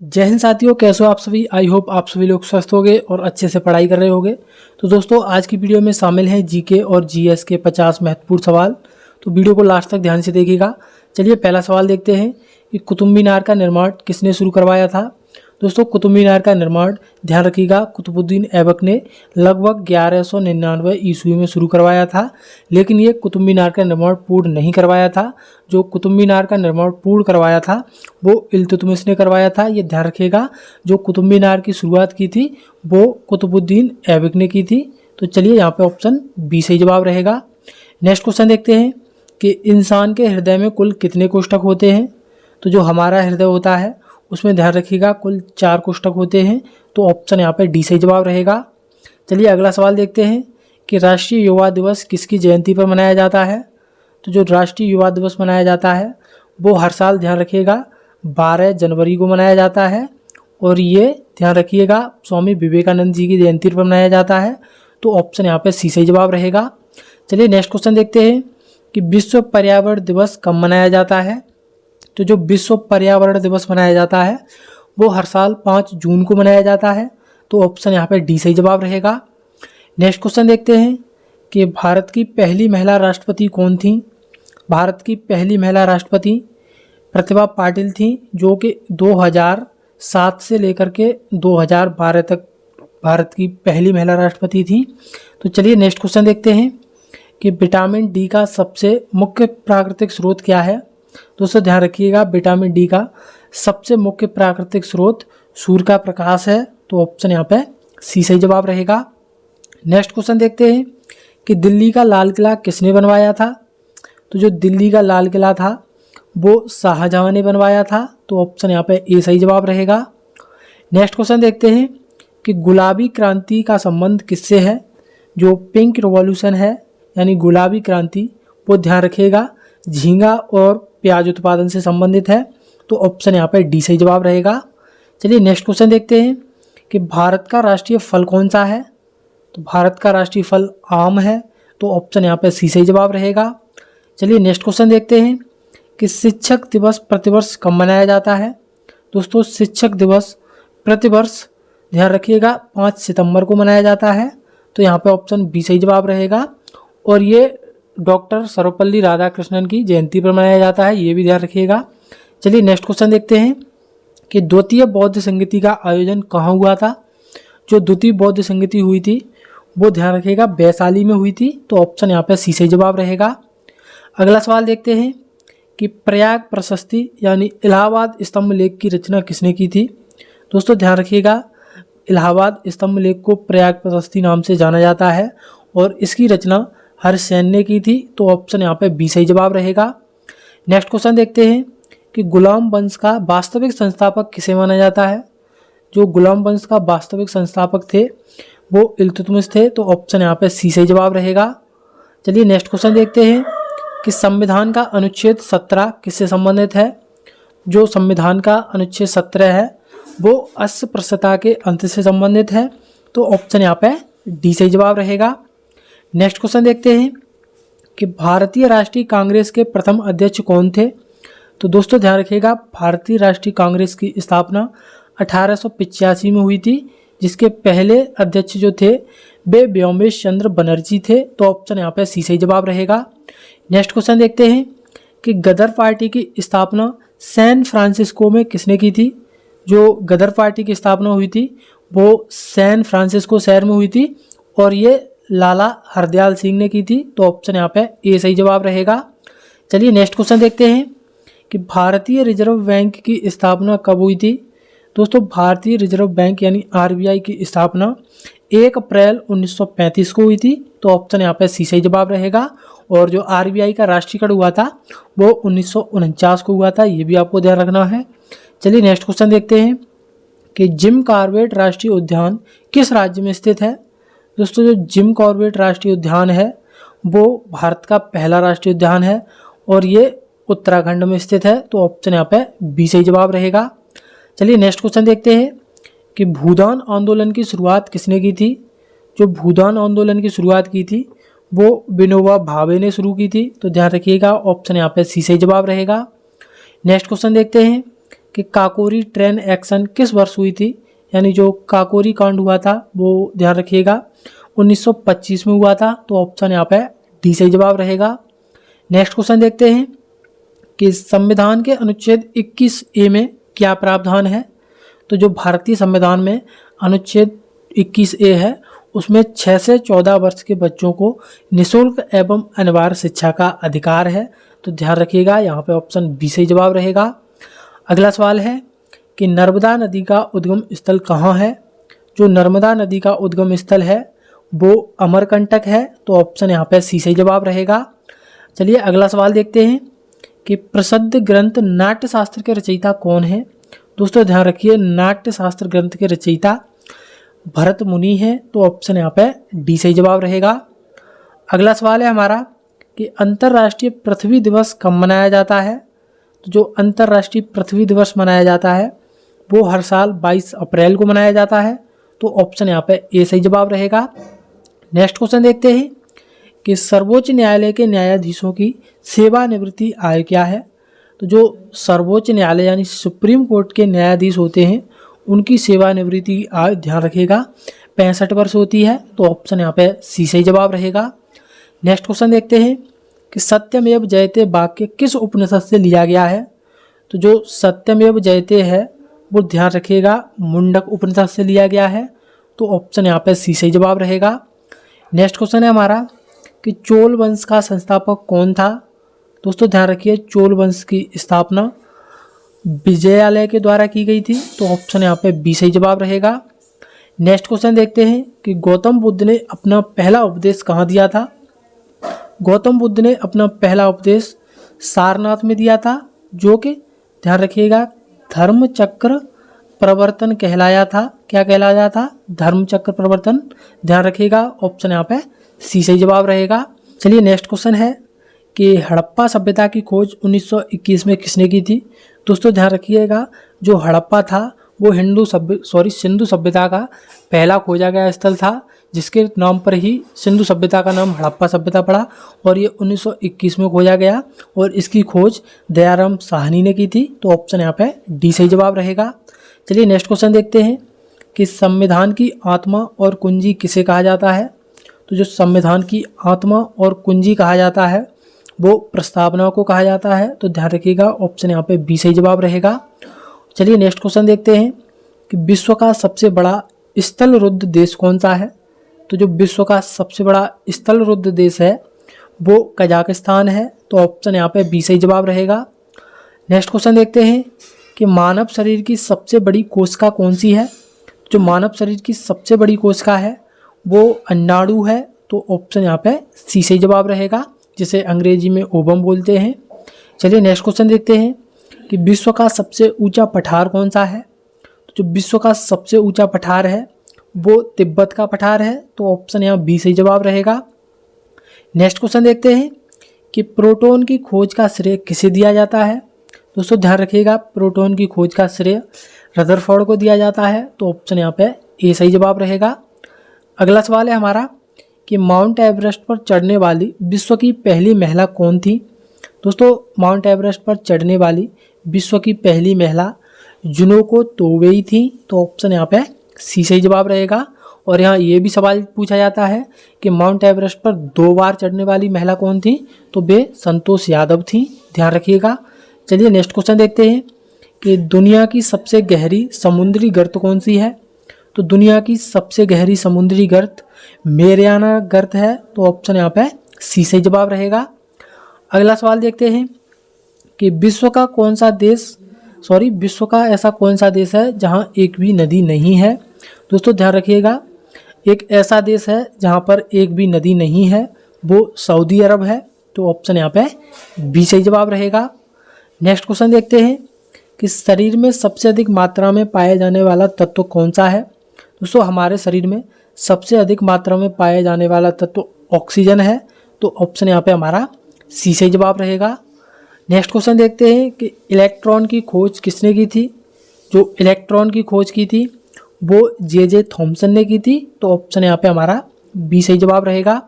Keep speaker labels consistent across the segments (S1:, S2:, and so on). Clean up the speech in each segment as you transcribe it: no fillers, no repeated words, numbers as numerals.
S1: जय हिंद साथियों, कैसे हो आप सभी। आई होप आप सभी लोग स्वस्थ होंगे और अच्छे से पढ़ाई कर रहे होंगे। तो दोस्तों, आज की वीडियो में शामिल हैं जीके और जीएस के 50 महत्वपूर्ण सवाल। तो वीडियो को लास्ट तक ध्यान से देखिएगा। चलिए पहला सवाल देखते हैं कि कुतुब मीनार का निर्माण किसने शुरू करवाया था। दोस्तों, कुतुब मीनार का निर्माण, ध्यान रखिएगा, कुतुबुद्दीन ऐबक ने लगभग 1199 ईस्वी में शुरू करवाया था। लेकिन ये कुतुब मीनार का निर्माण पूर्ण नहीं करवाया था। जो कुतुब मीनार का निर्माण पूर्ण करवाया था वो इल्तुतमिश ने करवाया था। ये ध्यान रखिएगा, जो कुतुब मीनार की शुरुआत की थी वो कुतुबुद्दीन ऐबक ने की थी। तो चलिए यहाँ पे ऑप्शन बी सही जवाब रहेगा। नेक्स्ट क्वेश्चन देखते हैं कि इंसान के हृदय में कुल कितने कोष्ठक होते हैं। तो जो हमारा हृदय होता है उसमें ध्यान रखिएगा कुल 4 कोष्ठक होते हैं। तो ऑप्शन यहाँ पे डी सही जवाब रहेगा। चलिए अगला सवाल देखते हैं कि राष्ट्रीय युवा दिवस किसकी जयंती पर मनाया जाता है। तो जो राष्ट्रीय युवा दिवस मनाया जाता है वो हर साल, ध्यान रखिएगा, 12 जनवरी को मनाया जाता है। और ये ध्यान रखिएगा स्वामी विवेकानंद जी की जयंती पर मनाया जाता है। तो ऑप्शन यहाँ पे सी सही जवाब रहेगा। चलिए नेक्स्ट क्वेश्चन देखते हैं कि विश्व पर्यावरण दिवस कब मनाया जाता है। तो जो विश्व पर्यावरण दिवस मनाया जाता है वो हर साल 5 जून को मनाया जाता है। तो ऑप्शन यहाँ पे डी सही जवाब रहेगा। नेक्स्ट क्वेश्चन देखते हैं कि भारत की पहली महिला राष्ट्रपति कौन थी। भारत की पहली महिला राष्ट्रपति प्रतिभा पाटिल थी, जो कि 2007 से लेकर के 2012 तक भारत की पहली महिला राष्ट्रपति थी। तो चलिए नेक्स्ट क्वेश्चन देखते हैं कि विटामिन डी का सबसे मुख्य प्राकृतिक स्रोत क्या है। दोस्तों ध्यान रखिएगा, विटामिन डी का सबसे मुख्य प्राकृतिक स्रोत सूर्य का प्रकाश है। तो ऑप्शन यहाँ पे सी सही जवाब रहेगा। नेक्स्ट क्वेश्चन देखते हैं कि दिल्ली का लाल किला किसने बनवाया था। तो जो दिल्ली का लाल किला था वो शाहजहां ने बनवाया था। तो ऑप्शन यहाँ पे ए सही जवाब रहेगा। नेक्स्ट क्वेश्चन देखते हैं कि गुलाबी क्रांति का संबंध किससे है। जो पिंक रिवॉल्यूशन है यानी गुलाबी क्रांति, वो ध्यान रखिएगा झींगा और प्याज उत्पादन से संबंधित है। तो ऑप्शन यहाँ पे डी सही जवाब रहेगा। चलिए नेक्स्ट क्वेश्चन देखते हैं कि भारत का राष्ट्रीय फल कौन सा है। तो भारत का राष्ट्रीय फल आम है। तो ऑप्शन यहाँ पे सी सही जवाब रहेगा। चलिए नेक्स्ट क्वेश्चन देखते हैं कि शिक्षक दिवस प्रतिवर्ष कब मनाया जाता है। दोस्तों, शिक्षक दिवस प्रतिवर्ष, ध्यान रखिएगा, 5 सितंबर को मनाया जाता है। तो यहाँ पे ऑप्शन बी सही जवाब रहेगा। और ये डॉक्टर सर्वपल्ली राधाकृष्णन की जयंती पर मनाया जाता है, ये भी ध्यान रखिएगा। चलिए नेक्स्ट क्वेश्चन देखते हैं कि द्वितीय बौद्ध संगीति का आयोजन कहाँ हुआ था। जो द्वितीय बौद्ध संगीति हुई थी वो, ध्यान रखिएगा, वैशाली में हुई थी। तो ऑप्शन यहाँ पे सी सही जवाब रहेगा। अगला सवाल देखते हैं कि प्रयाग प्रशस्ति यानी इलाहाबाद स्तंभ लेख की रचना किसने की थी। दोस्तों ध्यान रखिएगा, इलाहाबाद स्तंभ लेख को प्रयाग प्रशस्ति नाम से जाना जाता है और इसकी रचना हरिसेन ने की थी। तो ऑप्शन यहाँ पे बी सही जवाब रहेगा। नेक्स्ट क्वेश्चन देखते हैं कि गुलाम वंश का वास्तविक संस्थापक किसे माना जाता है। जो गुलाम वंश का वास्तविक संस्थापक थे वो इल्तुतमिश थे। तो ऑप्शन यहाँ पे सी सही जवाब रहेगा। चलिए नेक्स्ट क्वेश्चन देखते हैं कि संविधान का अनुच्छेद 17 किससे संबंधित है। जो संविधान का अनुच्छेद 17 है वो अस्पृश्यता के अंत से संबंधित है। तो ऑप्शन यहाँ पे डी सही जवाब रहेगा। नेक्स्ट क्वेश्चन देखते हैं कि भारतीय राष्ट्रीय कांग्रेस के प्रथम अध्यक्ष कौन थे। तो दोस्तों ध्यान रखिएगा, भारतीय राष्ट्रीय कांग्रेस की स्थापना 1885 में हुई थी, जिसके पहले अध्यक्ष जो थे वे व्योमेश चंद्र बनर्जी थे। तो ऑप्शन यहाँ पे सी सही जवाब रहेगा। नेक्स्ट क्वेश्चन देखते हैं कि गदर पार्टी की स्थापना सैन फ्रांसिस्को में किसने की थी। जो गदर पार्टी की स्थापना हुई थी वो सैन फ्रांसिस्को शहर में हुई थी और ये लाला हरदयाल सिंह ने की थी। तो ऑप्शन यहाँ पे ए सही जवाब रहेगा। चलिए नेक्स्ट क्वेश्चन देखते हैं कि भारतीय रिजर्व बैंक की स्थापना कब हुई थी। दोस्तों, भारतीय रिजर्व बैंक यानी आरबीआई की स्थापना 1 अप्रैल 1935 को हुई थी। तो ऑप्शन यहाँ पे सी सही जवाब रहेगा। और जो आरबीआई का राष्ट्रीयकरण हुआ था वो 1949 को हुआ था, ये भी आपको ध्यान रखना है। चलिए नेक्स्ट क्वेश्चन देखते हैं कि जिम कॉर्बेट राष्ट्रीय उद्यान किस राज्य में स्थित है। दोस्तों, जो जिम कॉर्बेट राष्ट्रीय उद्यान है वो भारत का पहला राष्ट्रीय उद्यान है और ये उत्तराखंड में स्थित है। तो ऑप्शन यहाँ पे बी सही जवाब रहेगा। चलिए नेक्स्ट क्वेश्चन देखते हैं कि भूदान आंदोलन की शुरुआत किसने की थी। जो भूदान आंदोलन की शुरुआत की थी वो विनोबा भावे ने शुरू की थी। तो ध्यान रखिएगा, ऑप्शन यहाँ पे सी सही जवाब रहेगा। नेक्स्ट क्वेश्चन देखते हैं कि काकोरी ट्रेन एक्शन किस वर्ष हुई थी, यानी जो काकोरी कांड हुआ था वो ध्यान रखिएगा 1925 में हुआ था। तो ऑप्शन यहाँ पे डी सही जवाब रहेगा। नेक्स्ट क्वेश्चन देखते हैं कि संविधान के अनुच्छेद 21A में क्या प्रावधान है। तो जो भारतीय संविधान में अनुच्छेद 21A है उसमें 6 से 14 वर्ष के बच्चों को निःशुल्क एवं अनिवार्य शिक्षा का अधिकार है। तो ध्यान रखिएगा यहाँ पे ऑप्शन बी सही जवाब रहेगा। अगला सवाल है कि नर्मदा नदी का उद्गम स्थल कहाँ है। जो नर्मदा नदी का उद्गम स्थल है वो अमरकंटक है। तो ऑप्शन यहाँ पे सी सही जवाब रहेगा। चलिए अगला सवाल देखते हैं कि प्रसिद्ध ग्रंथ नाट्यशास्त्र के रचयिता कौन है। दोस्तों ध्यान रखिए नाट्यशास्त्र ग्रंथ के रचयिता भरत मुनि है। तो ऑप्शन यहाँ पे डी सही जवाब रहेगा। अगला सवाल है हमारा कि अंतर्राष्ट्रीय पृथ्वी दिवस कब मनाया जाता है। तो जो अंतर्राष्ट्रीय पृथ्वी दिवस मनाया जाता है वो हर साल 22 अप्रैल को मनाया जाता है। तो ऑप्शन यहाँ पे ए सही जवाब रहेगा। नेक्स्ट क्वेश्चन देखते हैं कि सर्वोच्च न्यायालय के न्यायाधीशों की सेवानिवृत्ति आयु क्या है। तो जो सर्वोच्च न्यायालय यानी सुप्रीम कोर्ट के न्यायाधीश होते हैं उनकी सेवानिवृत्ति आयु ध्यान रखिएगा 65 वर्ष होती है। तो ऑप्शन यहाँ पे सी सही जवाब रहेगा। नेक्स्ट क्वेश्चन देखते हैं कि सत्यमेव जयते वाक्य किस उपनिषद से लिया गया है। तो जो सत्यमेव जयते है वो ध्यान रखिएगा मुंडक उपनिषद से लिया गया है। तो ऑप्शन यहाँ पे सी सही जवाब रहेगा। नेक्स्ट क्वेश्चन है हमारा कि चोल वंश का संस्थापक कौन था। दोस्तों ध्यान रखिए चोल वंश की स्थापना विजयालय के द्वारा की गई थी। तो ऑप्शन यहाँ पे बी सही जवाब रहेगा। नेक्स्ट क्वेश्चन देखते हैं कि गौतम बुद्ध ने अपना पहला उपदेश कहाँ दिया था। गौतम बुद्ध ने अपना पहला उपदेश सारनाथ में दिया था जो कि ध्यान रखिएगा धर्म चक्र प्रवर्तन कहलाया था। क्या कहलाया था? धर्म चक्र प्रवर्तन। ध्यान रखिएगा ऑप्शन यहाँ पे सी सही जवाब रहेगा। चलिए नेक्स्ट क्वेश्चन है कि हड़प्पा सभ्यता की खोज 1921 में किसने की थी। दोस्तों ध्यान रखिएगा जो हड़प्पा था वो सिंधु सभ्यता का पहला खोजा गया स्थल था जिसके नाम पर ही सिंधु सभ्यता का नाम हड़प्पा सभ्यता पड़ा और ये 1921 में खोजा गया और इसकी खोज दयाराम साहनी ने की थी। तो ऑप्शन यहाँ पे डी सही जवाब रहेगा। चलिए नेक्स्ट क्वेश्चन देखते हैं कि संविधान की आत्मा और कुंजी किसे कहा जाता है। तो जो संविधान की आत्मा और कुंजी कहा जाता है वो प्रस्तावना को कहा जाता है। तो ध्यान रखिएगा ऑप्शन यहाँ पे बी सही जवाब रहेगा। चलिए नेक्स्ट क्वेश्चन देखते हैं कि विश्व का सबसे बड़ा स्थलरुद्ध देश कौन सा है। तो जो विश्व का सबसे बड़ा स्थलरुद्ध देश है वो कजाकिस्तान है। तो ऑप्शन यहाँ पे बी सही जवाब रहेगा। नेक्स्ट क्वेश्चन देखते हैं कि मानव शरीर की सबसे बड़ी कोशिका कौन सी है। जो मानव शरीर की सबसे बड़ी कोशिका है वो अंडाणु है। तो ऑप्शन यहाँ पे सी सही जवाब रहेगा जिसे अंग्रेजी में ओवम बोलते हैं। चलिए नेक्स्ट क्वेश्चन देखते हैं कि विश्व का सबसे ऊंचा पठार कौन सा है। तो जो विश्व का सबसे ऊंचा पठार है वो तिब्बत का पठार है। तो ऑप्शन यहाँ बी सही जवाब रहेगा। नेक्स्ट क्वेश्चन देखते हैं कि प्रोटॉन की खोज का श्रेय किसे दिया जाता है। दोस्तों ध्यान रखिएगा प्रोटॉन की खोज का श्रेय रदरफोर्ड को दिया जाता है। तो ऑप्शन यहाँ पे ए सही जवाब रहेगा। अगला सवाल है हमारा कि माउंट एवरेस्ट पर चढ़ने वाली विश्व की पहली महिला कौन थी। दोस्तों माउंट एवरेस्ट पर चढ़ने वाली विश्व की पहली महिला जुनोको तोबेई थी। तो ऑप्शन यहाँ पे सी सही जवाब रहेगा। और यहाँ ये भी सवाल पूछा जाता है कि माउंट एवरेस्ट पर 2 बार चढ़ने वाली महिला कौन थी। तो वे संतोष यादव थी। ध्यान रखिएगा। चलिए नेक्स्ट क्वेश्चन देखते हैं कि दुनिया की सबसे गहरी समुद्री गर्त कौन सी है। तो दुनिया की सबसे गहरी समुद्री गर्त मेरियाना गर्त है। तो ऑप्शन यहाँ पे सी सही जवाब रहेगा। अगला सवाल देखते हैं कि विश्व का ऐसा कौन सा देश है जहाँ एक भी नदी नहीं है। दोस्तों ध्यान रखिएगा एक ऐसा देश है जहाँ पर एक भी नदी नहीं है वो सऊदी अरब है। तो ऑप्शन यहाँ पे बी सही जवाब रहेगा। नेक्स्ट क्वेश्चन देखते हैं कि शरीर में सबसे अधिक मात्रा में पाया जाने वाला तत्व कौन सा है। दोस्तों हमारे शरीर में सबसे अधिक मात्रा में पाया जाने वाला तत्व ऑक्सीजन है। तो ऑप्शन यहाँ पे हमारा सी सही जवाब रहेगा। नेक्स्ट क्वेश्चन देखते हैं कि इलेक्ट्रॉन की खोज किसने की थी। जो इलेक्ट्रॉन की खोज की थी वो जे थॉमसन ने की थी। तो ऑप्शन यहाँ पे हमारा बी सही जवाब रहेगा।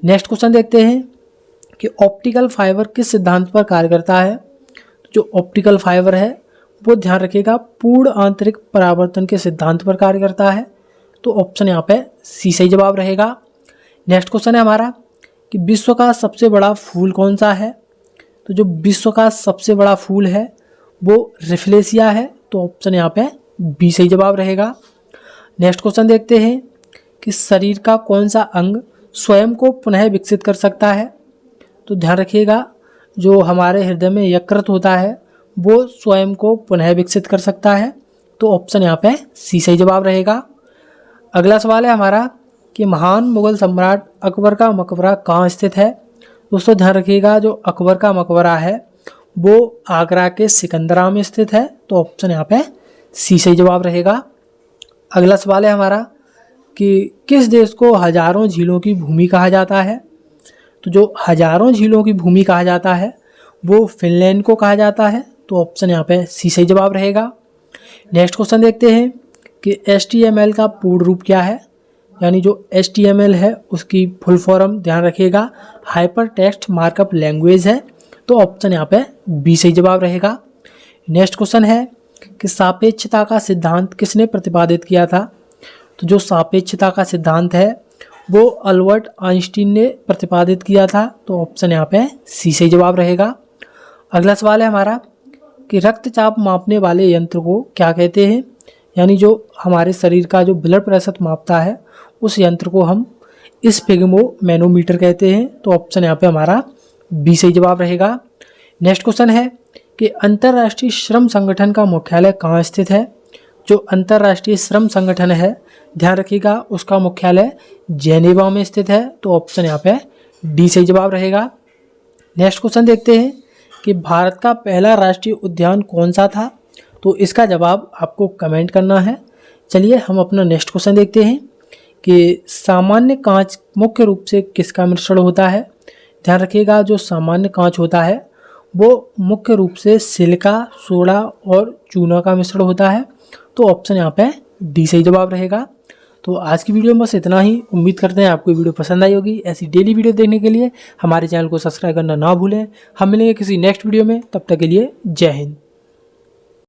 S1: नेक्स्ट क्वेश्चन देखते हैं कि ऑप्टिकल फाइबर किस सिद्धांत पर कार्य करता है। जो ऑप्टिकल फाइबर है वो ध्यान रखिएगा पूर्ण आंतरिक परावर्तन के सिद्धांत पर कार्य करता है। तो ऑप्शन यहाँ पे सी सही जवाब रहेगा। नेक्स्ट क्वेश्चन है हमारा कि विश्व का सबसे बड़ा फूल कौन सा है। तो जो विश्व का सबसे बड़ा फूल है वो रिफ्लेशिया है। तो ऑप्शन यहाँ पे बी सही जवाब रहेगा। नेक्स्ट क्वेश्चन देखते हैं कि शरीर का कौन सा अंग स्वयं को पुनः विकसित कर सकता है। तो ध्यान रखिएगा जो हमारे हृदय में यकृत होता है वो स्वयं को पुनः विकसित कर सकता है। तो ऑप्शन यहाँ पे सी सही जवाब रहेगा। अगला सवाल है हमारा कि महान मुगल सम्राट अकबर का मकबरा कहाँ स्थित है। दोस्तों ध्यान रखिएगा जो अकबर का मकबरा है वो आगरा के सिकंदरा में स्थित है। तो ऑप्शन यहाँ पे सी सही जवाब रहेगा। अगला सवाल है हमारा कि किस देश को हजारों झीलों की भूमि कहा जाता है। तो जो हजारों झीलों की भूमि कहा जाता है वो फिनलैंड को कहा जाता है। तो ऑप्शन यहाँ पे सी सही जवाब रहेगा। नेक्स्ट क्वेश्चन देखते हैं कि HTML का पूर्ण रूप क्या है। यानी जो HTML है उसकी फुल फॉर्म ध्यान रखिएगा हाइपर टेक्स्ट मार्कअप लैंग्वेज है। तो ऑप्शन यहाँ पे बी सही जवाब रहेगा। नेक्स्ट क्वेश्चन है कि सापेक्षता का सिद्धांत किसने प्रतिपादित किया था। तो जो सापेक्षता का सिद्धांत है वो अल्बर्ट आइंस्टीन ने प्रतिपादित किया था। तो ऑप्शन यहाँ पे सी सही जवाब रहेगा। अगला सवाल है हमारा कि रक्तचाप मापने वाले यंत्र को क्या कहते हैं। यानी जो हमारे शरीर का जो ब्लड प्रेशर मापता है उस यंत्र को हम स्फिग्मोमैनोमीटर कहते हैं। तो ऑप्शन यहाँ पे हमारा बी सही जवाब रहेगा। नेक्स्ट क्वेश्चन है कि अंतर्राष्ट्रीय श्रम संगठन का मुख्यालय कहाँ स्थित है। जो अंतर्राष्ट्रीय श्रम संगठन है ध्यान रखिएगा उसका मुख्यालय जेनेवा में स्थित है। तो ऑप्शन यहाँ पे डी सही जवाब रहेगा। नेक्स्ट क्वेश्चन देखते हैं कि भारत का पहला राष्ट्रीय उद्यान कौन सा था। तो इसका जवाब आपको कमेंट करना है। चलिए हम अपना नेक्स्ट क्वेश्चन देखते हैं कि सामान्य कांच मुख्य रूप से किसका मिश्रण होता है। ध्यान रखिएगा जो सामान्य कांच होता है वो मुख्य रूप से सिलिका, सोडा और चूना का मिश्रण होता है। तो ऑप्शन यहाँ पे डी सही जवाब रहेगा। तो आज की वीडियो में बस इतना ही। उम्मीद करते हैं आपको वीडियो पसंद आई होगी। ऐसी डेली वीडियो देखने के लिए हमारे चैनल को सब्सक्राइब करना ना भूलें। हम मिलेंगे किसी नेक्स्ट वीडियो में, तब तक के लिए जय हिंद।